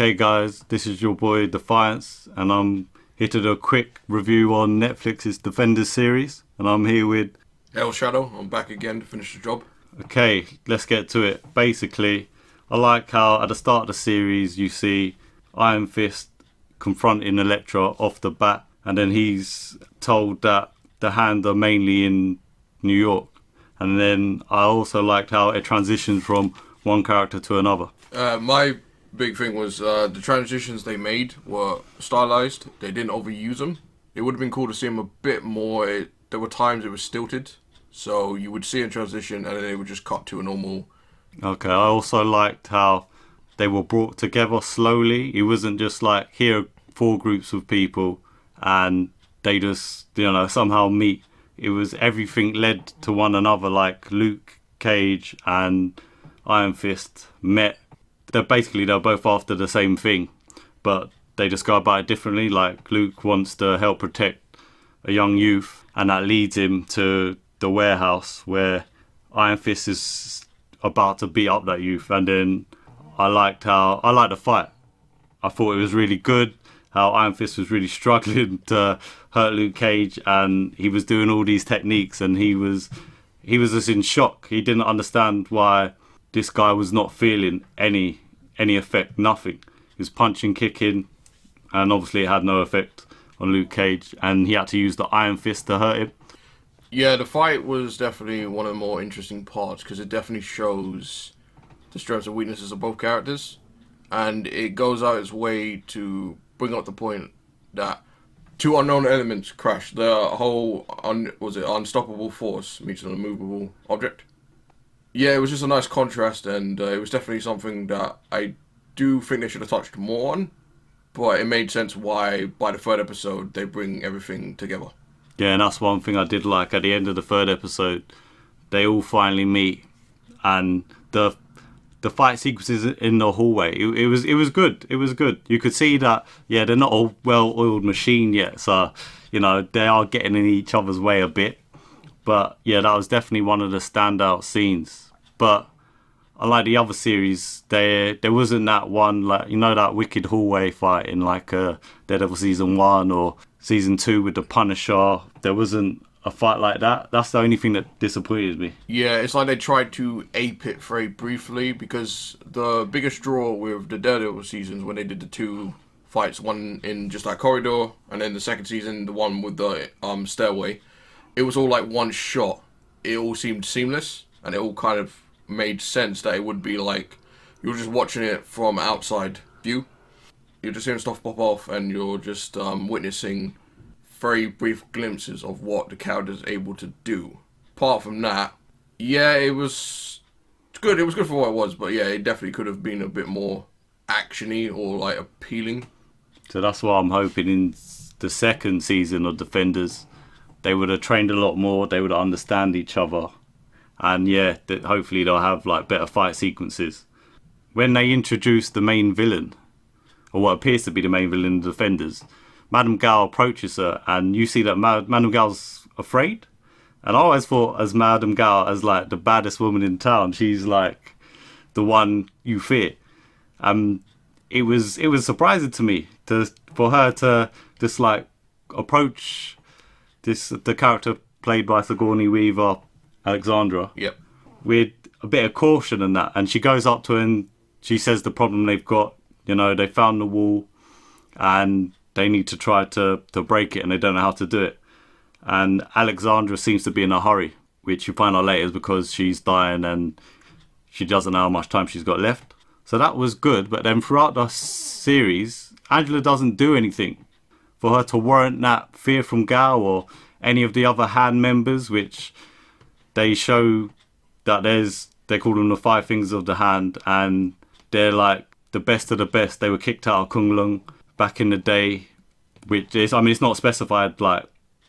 Okay, guys, this is your boy Defiance, and I'm here to do a quick review on Netflix's Defenders series. And I'm here with. El Shadow. I'm back again to finish the job. Okay, let's get to it. Basically, I like how at the start of the series you see Iron Fist confronting Elektra off the bat, and then he's told that the Hand are mainly in New York. And then I also liked how it transitions from one character to another. My big thing was the transitions they made were stylized. They didn't overuse them. It would have been cool to see them a bit more. There were times it was stilted, so you would see a transition and then it would just cut to a normal. Okay, I also liked how they were brought together slowly. It wasn't just like, here are four groups of people and they just, somehow meet. It was everything led to one another, like Luke Cage and Iron Fist met. They're both after the same thing, but they just go about it differently. Like Luke wants to help protect a young youth, and that leads him to the warehouse where Iron Fist is about to beat up that youth. And then I liked the fight. I thought it was really good how Iron Fist was really struggling to hurt Luke Cage, and he was doing all these techniques, and he was just in shock. He didn't understand why this guy was not feeling any effect, nothing. He was punching, kicking, and obviously it had no effect on Luke Cage, and he had to use the Iron Fist to hurt him. Yeah, the fight was definitely one of the more interesting parts because it definitely shows the strengths and weaknesses of both characters, and it goes out its way to bring up the point that two unknown elements crash. The whole unstoppable force meets an immovable object. Yeah, it was just a nice contrast, and it was definitely something that I do think they should have touched more on, but it made sense why by the third episode they bring everything together. Yeah, and that's one thing I did like. At the end of the third episode, they all finally meet, and the fight sequences in the hallway, it was good. It was good. You could see that, yeah, they're not a well-oiled machine yet, so, they are getting in each other's way a bit. But, yeah, that was definitely one of the standout scenes. But unlike the other series, there wasn't that one, like, that wicked hallway fight in, like, Daredevil Season 1 or Season 2 with the Punisher. There wasn't a fight like that. That's the only thing that disappointed me. Yeah, it's like they tried to ape it very briefly, because the biggest draw with the Daredevil seasons when they did the two fights, one in just that corridor, and then the second season, the one with the stairway, it was all like one shot. It all seemed seamless, and it all kind of made sense that it would be like you're just watching it from outside view. You're just hearing stuff pop off, and you're just witnessing very brief glimpses of what the character's able to do. Apart from that, yeah, it was good. It was good for what it was, but yeah, it definitely could have been a bit more actiony or like appealing. So that's why I'm hoping in the second season of Defenders, they would have trained a lot more. They would understand each other, and yeah, hopefully they'll have like better fight sequences. When they introduce the main villain, or what appears to be the main villain of the Defenders, Madame Gao approaches her, and you see that Madame Gao's afraid. And I always thought as Madame Gao as like the baddest woman in town, she's like the one you fear. It was surprising to me for her to just like approach the character played by Sigourney Weaver, Alexandra, Yep. with a bit of caution and that. And she goes up to her and she says the problem they've got. They found the wall, and they need to try to break it, and they don't know how to do it. And Alexandra seems to be in a hurry, which you find out later is because she's dying and she doesn't know how much time she's got left. So that was good, but then throughout the series, Angela doesn't do anything for her to warrant that fear from Gao or any of the other Hand members, which they show that they call them the Five Fingers of the Hand, and they're like the best of the best. They were kicked out of Kunlun back in the day, which is, it's not specified like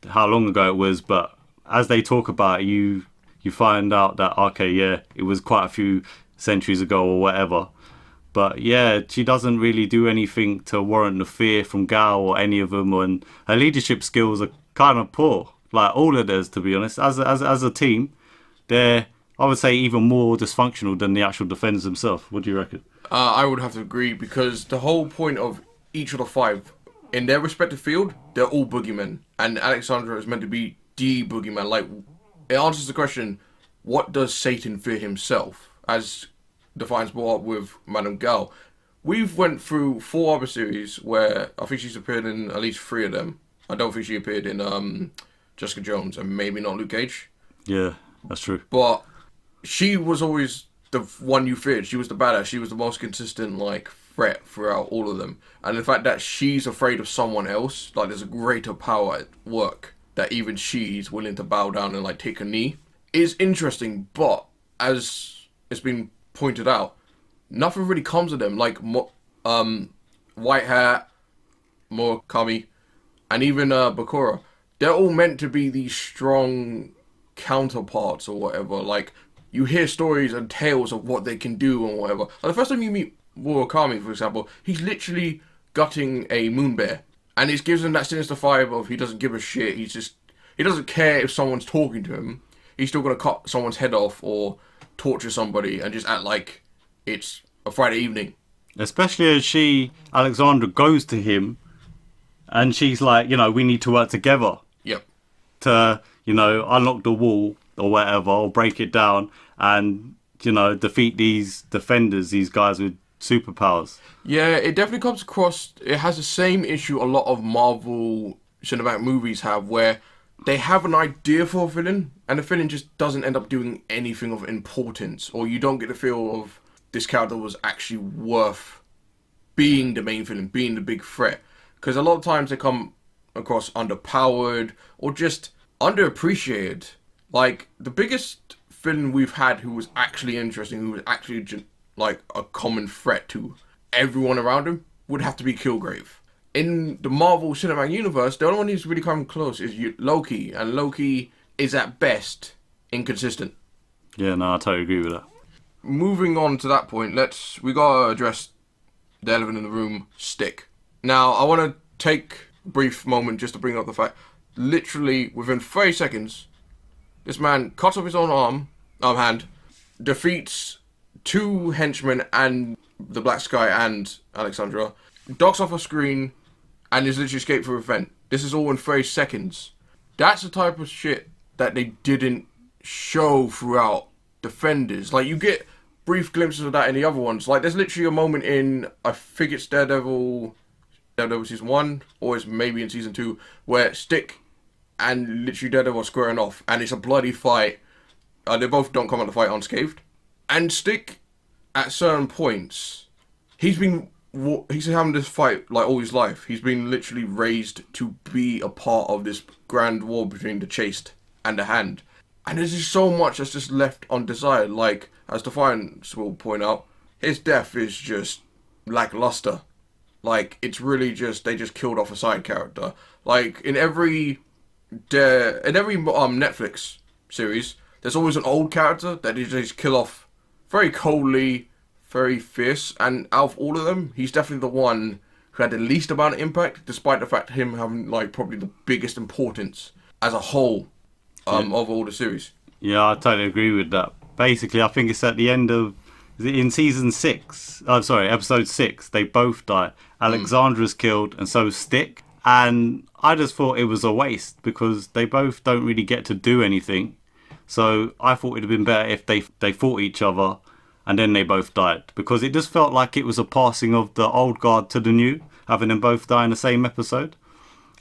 how long ago it was, but as they talk about it, you find out that, okay, yeah, it was quite a few centuries ago or whatever. But yeah, she doesn't really do anything to warrant the fear from Gao or any of them, and her leadership skills are kind of poor, like all of theirs, to be honest. As a team, they're, I would say, even more dysfunctional than the actual Defenders themselves. What do you reckon? I would have to agree because the whole point of each of the five, in their respective field, they're all boogeymen, and Alexandra is meant to be the boogeyman. Like, it answers the question: what does Satan fear himself? As defines brought up with Madame Gao. We've went through 4 other series where I think she's appeared in at least 3 of them. I don't think she appeared in Jessica Jones and maybe not Luke Cage. Yeah, that's true. But she was always the one you feared. She was the badass. She was the most consistent like threat throughout all of them. And the fact that she's afraid of someone else, like there's a greater power at work that even she's willing to bow down and like take a knee, is interesting. But as it's been pointed out, nothing really comes of them. Like White Hat, Murakami, and even Bakura. They're all meant to be these strong counterparts or whatever. Like, you hear stories and tales of what they can do and whatever. And the first time you meet Murakami, for example, he's literally gutting a moon bear. And it gives him that sinister vibe of he doesn't give a shit. He doesn't care if someone's talking to him. He's still going to cut someone's head off or torture somebody and just act like it's a Friday evening. Especially as Alexandra, goes to him and she's like, we need to work together. Yep. To, unlock the wall or whatever, or break it down and, defeat these defenders, these guys with superpowers. Yeah, it definitely comes across, it has the same issue a lot of Marvel cinematic movies have, where they have an idea for a villain, and the villain just doesn't end up doing anything of importance, or you don't get the feel of this character was actually worth being the main villain, being the big threat. Because a lot of times they come across underpowered, or just underappreciated. Like, the biggest villain we've had who was actually interesting, who was actually like a common threat to everyone around him, would have to be Killgrave. In the Marvel Cinematic Universe, the only one who's really come close is Loki, and Loki is at best inconsistent. Yeah, no, I totally agree with that. Moving on to that point, we gotta address the elephant in the room, Stick. Now, I want to take a brief moment just to bring up the fact, literally within 30 seconds, this man cuts off his own hand, defeats 2 henchmen and the Black Sky and Alexandra, ducks off a screen, and is literally escaped for a vent. This is all in 30 seconds. That's the type of shit that they didn't show throughout Defenders. Like, you get brief glimpses of that in the other ones. Like, there's literally a moment in, I think it's Daredevil season 1, or it's maybe in season 2, where Stick and literally Daredevil are squaring off, and it's a bloody fight. They both don't come out of the fight unscathed. And Stick, at certain points, he's having this fight like all his life. He's been literally raised to be a part of this grand war between the Chaste and the Hand. And there's just so much that's just left undesired. Like, as Defiance will point out, his death is just lackluster. Like, it's really just, they just killed off a side character. Like, in every Netflix series, there's always an old character that they just kill off very coldly, very fierce, and out of all of them, he's definitely the one who had the least amount of impact, despite the fact of him having, like, probably the biggest importance as a whole of all the series. Yeah, I totally agree with that. Basically, I think it's at the end of, in season 6, episode 6, they both die. Alexandra's killed, and so is Stick. And I just thought it was a waste, because they both don't really get to do anything. So I thought it'd have been better if they fought each other, and then they both died. Because it just felt like it was a passing of the old guard to the new, having them both die in the same episode.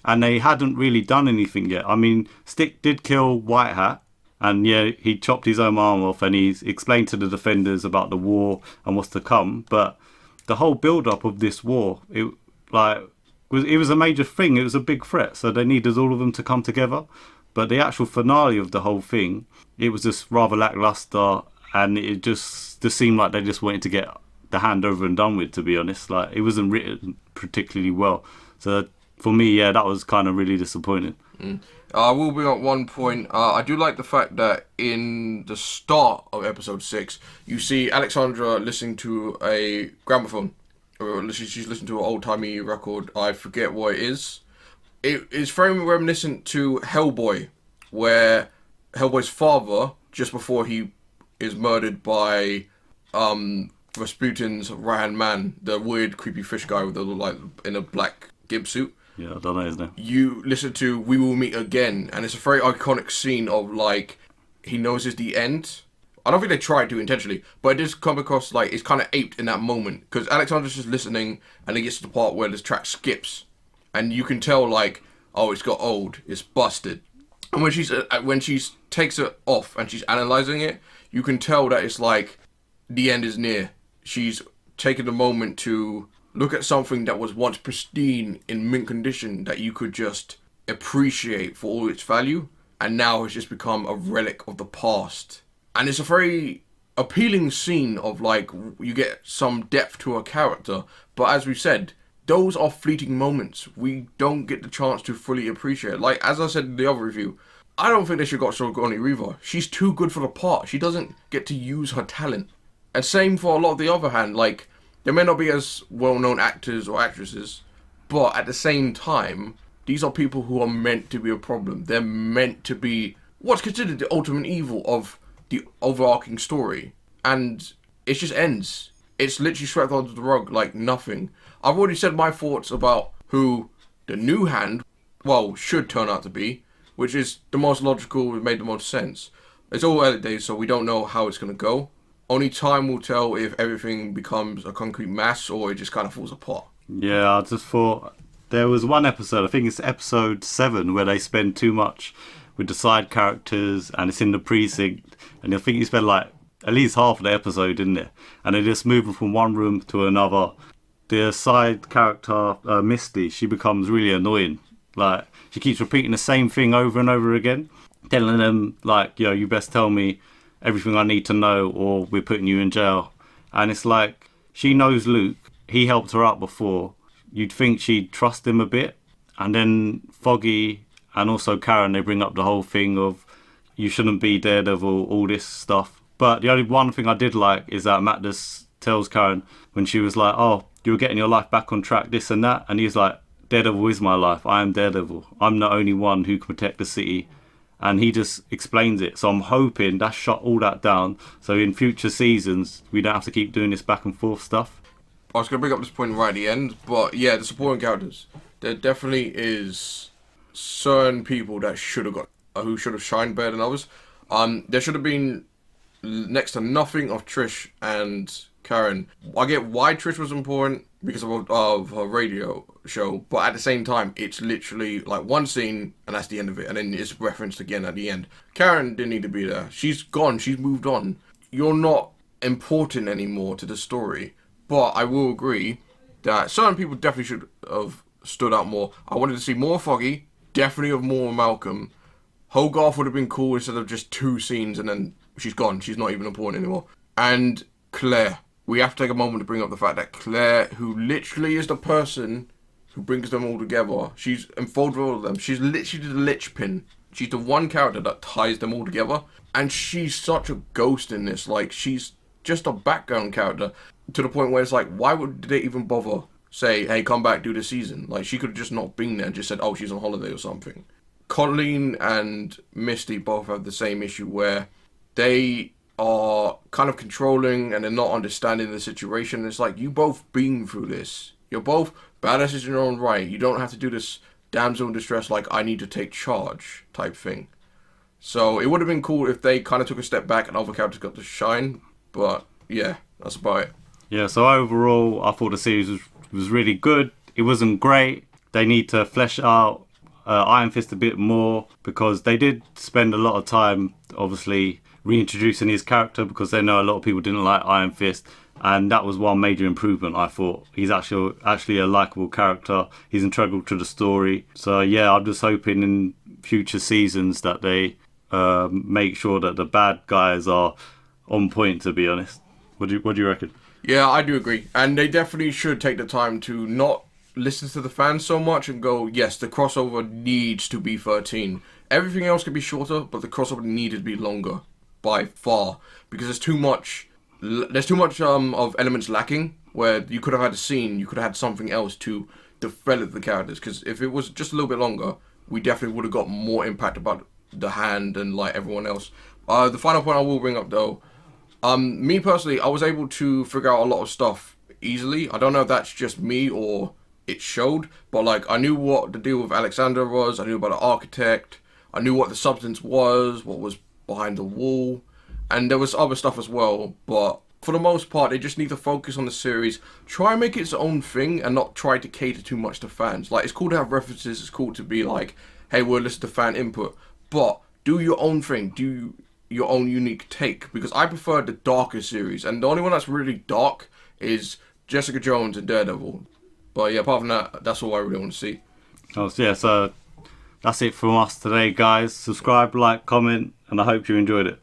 And they hadn't really done anything yet. I mean, Stick did kill White Hat, and yeah, he chopped his own arm off, and he's explained to the Defenders about the war and what's to come. But the whole build-up of this war, it was a major thing. It was a big threat, so they needed all of them to come together. But the actual finale of the whole thing, it was just rather lackluster, and it just seemed like they just wanted to get the Hand over and done with, to be honest. Like, it wasn't written particularly well. So for me, yeah, that was kind of really disappointing. I will bring up one point. I do like the fact that in the start of episode 6, you see Alexandra listening to a gramophone. Or she's listening to an old-timey record. I forget what it is. It is very reminiscent to Hellboy, where Hellboy's father, just before he is murdered by Rasputin's right-hand man, the weird, creepy fish guy with the like in a black gimp suit. Yeah, I don't know his name. You listen to "We Will Meet Again," and it's a very iconic scene of like he knows it's the end. I don't think they tried to intentionally, but it does come across like it's kind of aped in that moment because Alexander's just listening, and he gets to the part where this track skips, and you can tell like, oh, it's got old, it's busted. And when she takes it off and she's analyzing it, you can tell that it's like the end is near. She's taken the moment to look at something that was once pristine in mint condition that you could just appreciate for all its value, and now it's just become a relic of the past. And it's a very appealing scene of like you get some depth to a character, but as we said, those are fleeting moments. We don't get the chance to fully appreciate. Like as I said in the other review, I don't think they should have got Sigourney Weaver. She's too good for the part. She doesn't get to use her talent. And same for a lot of the other hand, like they may not be as well-known actors or actresses, but at the same time, these are people who are meant to be a problem. They're meant to be what's considered the ultimate evil of the overarching story. And it just ends. It's literally swept under the rug like nothing. I've already said my thoughts about who the new hand, well, should turn out to be, which is the most logical, it made the most sense. It's all early days, so we don't know how it's going to go. Only time will tell if everything becomes a concrete mass or it just kind of falls apart. Yeah, I just thought there was one episode, I think it's episode 7, where they spend too much with the side characters and it's in the precinct. And I think you spend like at least half of the episode in there. And they're just moving from one room to another. The side character, Misty, she becomes really annoying. Like, she keeps repeating the same thing over and over again. Telling them, like, yo, you best tell me everything I need to know or we're putting you in jail. And it's like, she knows Luke. He helped her out before. You'd think she'd trust him a bit. And then Foggy and also Karen, they bring up the whole thing of you shouldn't be Daredevil, all this stuff. But the only one thing I did like is that Matt just tells Karen when she was like, oh, you're getting your life back on track, this and that. And he's like, Daredevil is my life. I am Daredevil. I'm the only one who can protect the city. And he just explains it. So I'm hoping that shut all that down. So in future seasons, we don't have to keep doing this back and forth stuff. I was going to bring up this point right at the end, but yeah, the supporting characters. There definitely is certain people that should have got, who should have shined better than others. There should have been next to nothing of Trish and Karen. I get why Trish was important because of her radio show, but at the same time, it's literally like one scene and that's the end of it, and then it's referenced again at the end. Karen didn't need to be there. She's gone. She's moved on. You're not important anymore to the story. But I will agree that certain people definitely should have stood out more. I wanted to see more Foggy, definitely of more Malcolm. Hogarth would have been cool instead of just 2 scenes and then she's gone. She's not even important anymore. And Claire. We have to take a moment to bring up the fact that Claire, who literally is the person who brings them all together, she's enfolded all of them. She's literally the linchpin. She's the one character that ties them all together. And she's such a ghost in this. Like, she's just a background character. To the point where it's like, why would they even bother say, hey, come back, do the season? Like, she could have just not been there and just said, oh, she's on holiday or something. Colleen and Misty both have the same issue where they are kind of controlling and they're not understanding the situation. It's like, you both been through this. You're both badasses in your own right. You don't have to do this damsel in distress, like, I need to take charge type thing. So it would have been cool if they kind of took a step back and other characters got to shine. But yeah, that's about it. Yeah, so overall, I thought the series was really good. It wasn't great. They need to flesh out Iron Fist a bit more because they did spend a lot of time, obviously, reintroducing his character because they know a lot of people didn't like Iron Fist. And that was one major improvement, I thought. He's actually a likeable character. He's integral to the story. So, yeah, I'm just hoping in future seasons that they make sure that the bad guys are on point, to be honest. What do you reckon? Yeah, I do agree. And they definitely should take the time to not listen to the fans so much and go, yes, the crossover needs to be 13. Everything else can be shorter, but the crossover needed to be longer by far because there's too much of elements lacking where you could have had a scene, you could have had something else to develop the characters, because if it was just a little bit longer, we definitely would have got more impact about the Hand and like everyone else. The final point I will bring up though, Me personally, I was able to figure out a lot of stuff easily. I don't know if that's just me or it showed, but like I knew what the deal with Alexander was. I knew about the architect. I knew what the substance was, what was behind the wall, and there was other stuff as well. But for the most part, they just need to focus on the series, try and make it its own thing, and not try to cater too much to fans. Like it's cool to have references. It's cool to be like, hey, we'll listen to fan input, but do your own thing. Do your own unique take, because I prefer the darker series, and the only one that's really dark is Jessica Jones and Daredevil. But yeah, apart from that, that's all I really want to see. Oh, so yeah, so that's it from us today, guys. Subscribe, like, comment, and I hope you enjoyed it.